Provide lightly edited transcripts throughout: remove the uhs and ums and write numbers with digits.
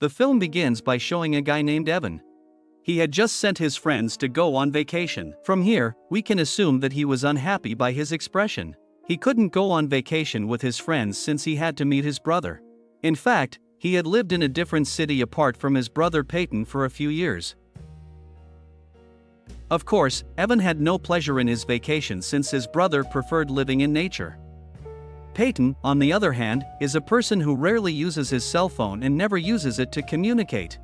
The film begins by showing a guy named Evan. He had just sent his friends to go on vacation. From here, we can assume that he was unhappy by his expression. He couldn't go on vacation with his friends since he had to meet his brother. In fact, he had lived in a different city apart from his brother Peyton for a few years. Of course, Evan had no pleasure in his vacation since his brother preferred living in nature. Peyton, on the other hand, is a person who rarely uses his cell phone and never uses it to communicate.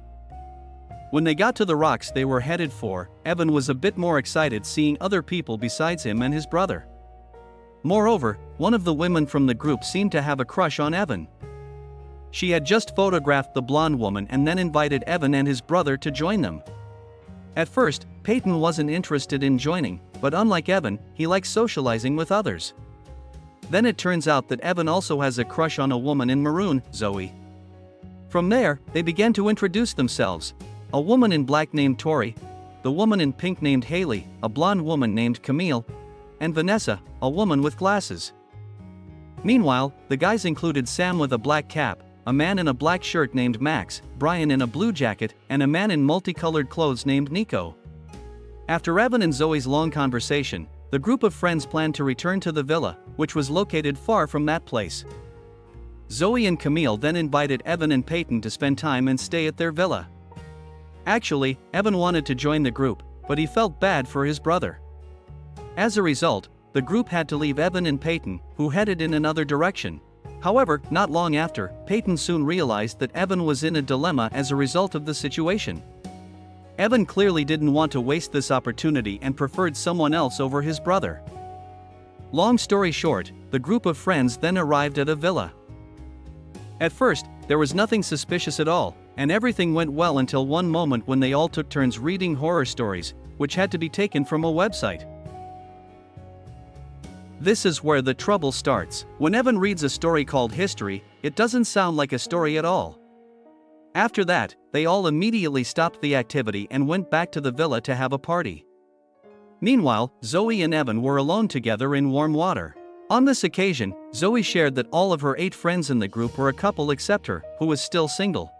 When they got to the rocks they were headed for, Evan was a bit more excited seeing other people besides him and his brother. Moreover, one of the women from the group seemed to have a crush on Evan. She had just photographed the blonde woman and then invited Evan and his brother to join them. At first, Peyton wasn't interested in joining, but unlike Evan, he likes socializing with others. Then it turns out that Evan also has a crush on a woman in maroon, Zoe. From there, they began to introduce themselves. A woman in black named Tori, the woman in pink named Haley, a blonde woman named Camille, and Vanessa, a woman with glasses. Meanwhile, the guys included Sam with a black cap, a man in a black shirt named Max, Brian in a blue jacket, and a man in multicolored clothes named Nico. After Evan and Zoe's long conversation, the group of friends planned to return to the villa, which was located far from that place. Zoe and Camille then invited Evan and Peyton to spend time and stay at their villa. Actually, Evan wanted to join the group, but he felt bad for his brother. As a result, the group had to leave Evan and Peyton, who headed in another direction. However, not long after, Peyton soon realized that Evan was in a dilemma as a result of the situation. Evan clearly didn't want to waste this opportunity and preferred someone else over his brother. Long story short, the group of friends then arrived at a villa. At first, there was nothing suspicious at all, and everything went well until one moment when they all took turns reading horror stories, which had to be taken from a website. This is where the trouble starts. When Evan reads a story called History, it doesn't sound like a story at all. After that, they all immediately stopped the activity and went back to the villa to have a party. Meanwhile, Zoe and Evan were alone together in warm water. On this occasion, Zoe shared that all of her 8 friends in the group were a couple except her, who was still single.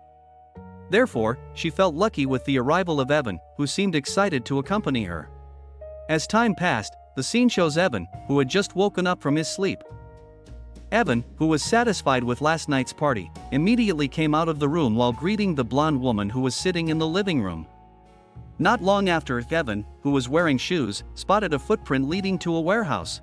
Therefore, she felt lucky with the arrival of Evan, who seemed excited to accompany her. As time passed, the scene shows Evan, who had just woken up from his sleep. Evan, who was satisfied with last night's party, immediately came out of the room while greeting the blonde woman who was sitting in the living room. Not long after, Evan, who was wearing shoes, spotted a footprint leading to a warehouse.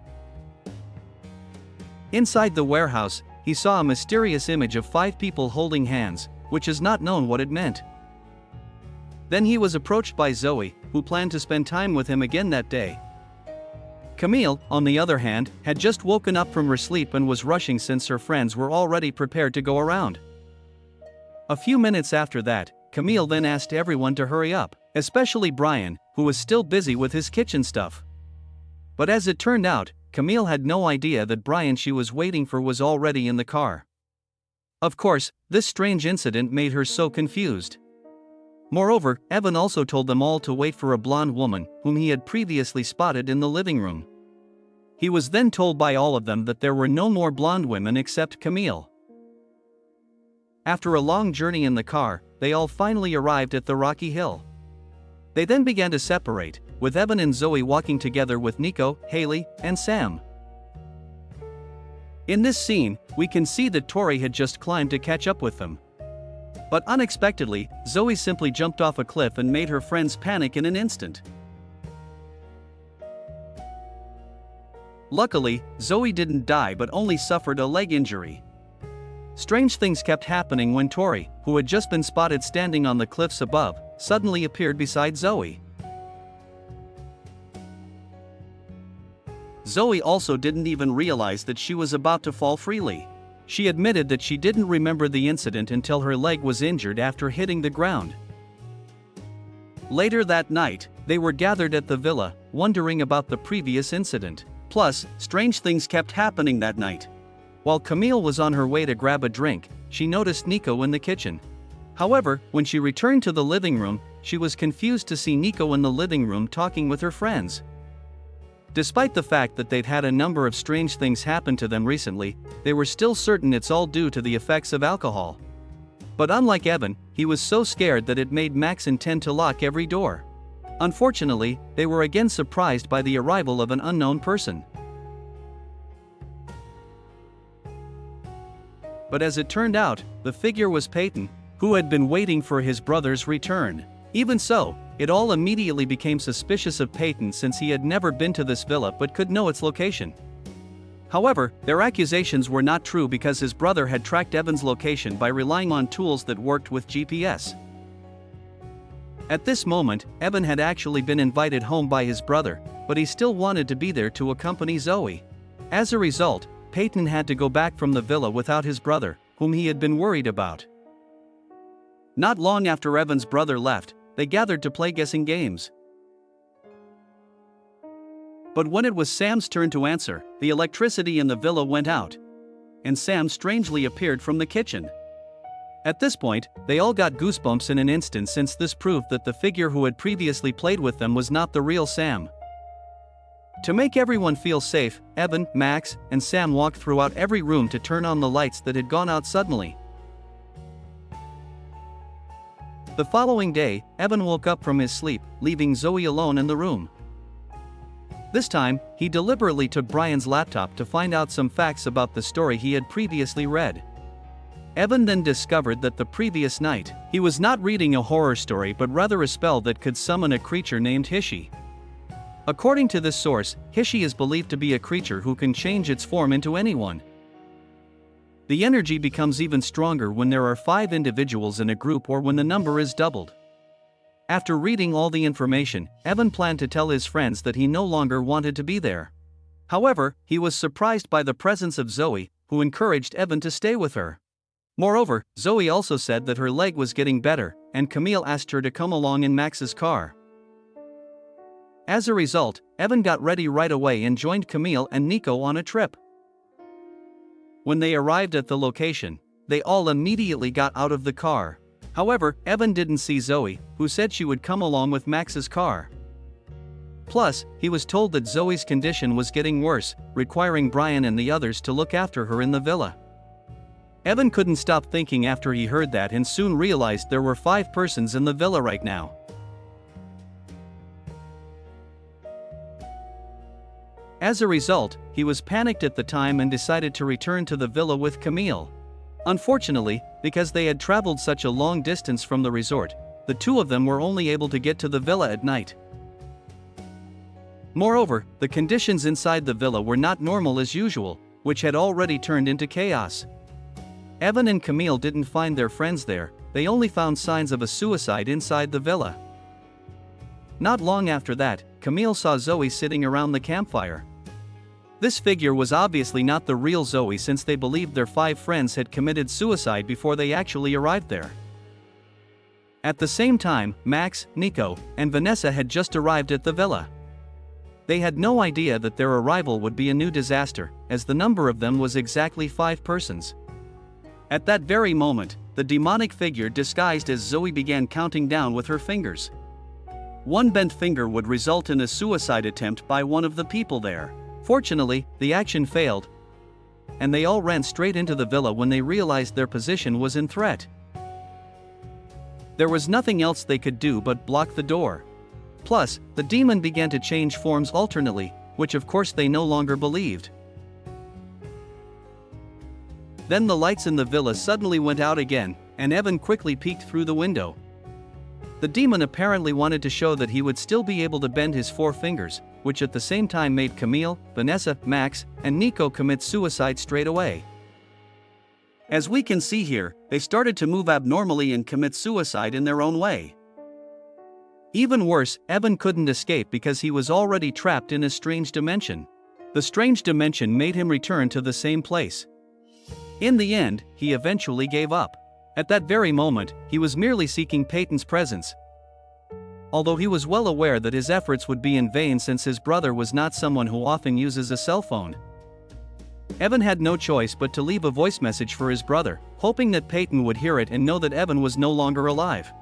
Inside the warehouse, he saw a mysterious image of 5 people holding hands, which is not known what it meant. Then he was approached by Zoe, who planned to spend time with him again that day. Camille, on the other hand, had just woken up from her sleep and was rushing since her friends were already prepared to go around. A few minutes after that, Camille then asked everyone to hurry up, especially Brian, who was still busy with his kitchen stuff. But as it turned out, Camille had no idea that Brian she was waiting for was already in the car. Of course, this strange incident made her so confused. Moreover, Evan also told them all to wait for a blonde woman, whom he had previously spotted in the living room. He was then told by all of them that there were no more blonde women except Camille. After a long journey in the car, they all finally arrived at the rocky hill. They then began to separate, with Evan and Zoe walking together with Nico, Haley, and Sam. In this scene, we can see that Tori had just climbed to catch up with them. But unexpectedly, Zoe simply jumped off a cliff and made her friends panic in an instant. Luckily, Zoe didn't die but only suffered a leg injury. Strange things kept happening when Tori, who had just been spotted standing on the cliffs above, suddenly appeared beside Zoe. Zoe also didn't even realize that she was about to fall freely. She admitted that she didn't remember the incident until her leg was injured after hitting the ground. Later that night, they were gathered at the villa, wondering about the previous incident. Plus, strange things kept happening that night. While Camille was on her way to grab a drink, she noticed Nico in the kitchen. However, when she returned to the living room, she was confused to see Nico in the living room talking with her friends. Despite the fact that they'd had a number of strange things happen to them recently, they were still certain it's all due to the effects of alcohol. But unlike Evan, he was so scared that it made Max intend to lock every door. Unfortunately, they were again surprised by the arrival of an unknown person. But as it turned out, the figure was Peyton, who had been waiting for his brother's return. Even so, it all immediately became suspicious of Peyton since he had never been to this villa but could know its location. However, their accusations were not true because his brother had tracked Evan's location by relying on tools that worked with GPS. At this moment, Evan had actually been invited home by his brother, but he still wanted to be there to accompany Zoe. As a result, Peyton had to go back from the villa without his brother, whom he had been worried about. Not long after Evan's brother left, they gathered to play guessing games. But when it was Sam's turn to answer, the electricity in the villa went out, and Sam strangely appeared from the kitchen. At this point, they all got goosebumps in an instant since this proved that the figure who had previously played with them was not the real Sam. To make everyone feel safe, Evan, Max, and Sam walked throughout every room to turn on the lights that had gone out suddenly. The following day, Evan woke up from his sleep, leaving Zoe alone in the room. This time, he deliberately took Brian's laptop to find out some facts about the story he had previously read. Evan then discovered that the previous night, he was not reading a horror story but rather a spell that could summon a creature named Hishi. According to this source, Hishi is believed to be a creature who can change its form into anyone. The energy becomes even stronger when there are 5 individuals in a group or when the number is doubled. After reading all the information, Evan planned to tell his friends that he no longer wanted to be there. However, he was surprised by the presence of Zoe, who encouraged Evan to stay with her. Moreover, Zoe also said that her leg was getting better, and Camille asked her to come along in Max's car. As a result, Evan got ready right away and joined Camille and Nico on a trip. When they arrived at the location, they all immediately got out of the car. However, Evan didn't see Zoe, who said she would come along with Max's car. Plus, he was told that Zoe's condition was getting worse, requiring Brian and the others to look after her in the villa. Evan couldn't stop thinking after he heard that and soon realized there were 5 persons in the villa right now. As a result, he was panicked at the time and decided to return to the villa with Camille. Unfortunately, because they had traveled such a long distance from the resort, the 2 of them were only able to get to the villa at night. Moreover, the conditions inside the villa were not normal as usual, which had already turned into chaos. Evan and Camille didn't find their friends there, they only found signs of a suicide inside the villa. Not long after that, Camille saw Zoe sitting around the campfire. This figure was obviously not the real Zoe since they believed their 5 friends had committed suicide before they actually arrived there. At the same time, Max, Nico, and Vanessa had just arrived at the villa. They had no idea that their arrival would be a new disaster, as the number of them was exactly 5 persons. At that very moment, the demonic figure disguised as Zoe began counting down with her fingers. One bent finger would result in a suicide attempt by one of the people there. Fortunately, the action failed, and they all ran straight into the villa when they realized their position was in threat. There was nothing else they could do but block the door. Plus, the demon began to change forms alternately, which of course they no longer believed. Then the lights in the villa suddenly went out again, and Evan quickly peeked through the window. The demon apparently wanted to show that he would still be able to bend his 4 fingers, which at the same time made Camille, Vanessa, Max, and Nico commit suicide straight away. As we can see here, they started to move abnormally and commit suicide in their own way. Even worse, Evan couldn't escape because he was already trapped in a strange dimension. The strange dimension made him return to the same place. In the end, he eventually gave up. At that very moment, he was merely seeking Peyton's presence. Although he was well aware that his efforts would be in vain since his brother was not someone who often uses a cell phone. Evan had no choice but to leave a voice message for his brother, hoping that Peyton would hear it and know that Evan was no longer alive.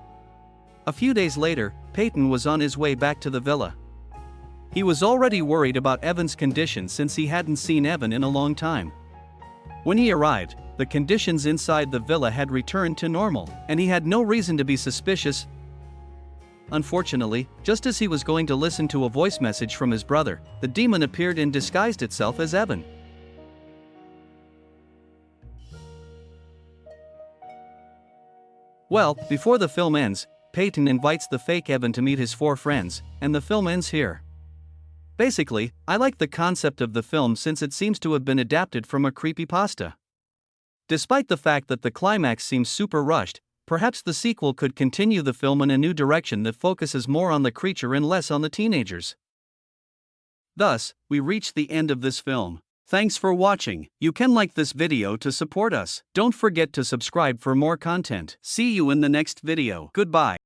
A few days later, Peyton was on his way back to the villa. He was already worried about Evan's condition since he hadn't seen Evan in a long time. When he arrived, the the conditions inside the villa had returned to normal, and he had no reason to be suspicious. Unfortunately, just as he was going to listen to a voice message from his brother, the demon appeared and disguised itself as Evan. Well, before the film ends, Peyton invites the fake Evan to meet his 4 friends, and the film ends here. Basically, I like the concept of the film since it seems to have been adapted from a creepypasta. Despite the fact that the climax seems super rushed, perhaps the sequel could continue the film in a new direction that focuses more on the creature and less on the teenagers. Thus, we reach the end of this film. Thanks for watching. You can like this video to support us. Don't forget to subscribe for more content. See you in the next video. Goodbye.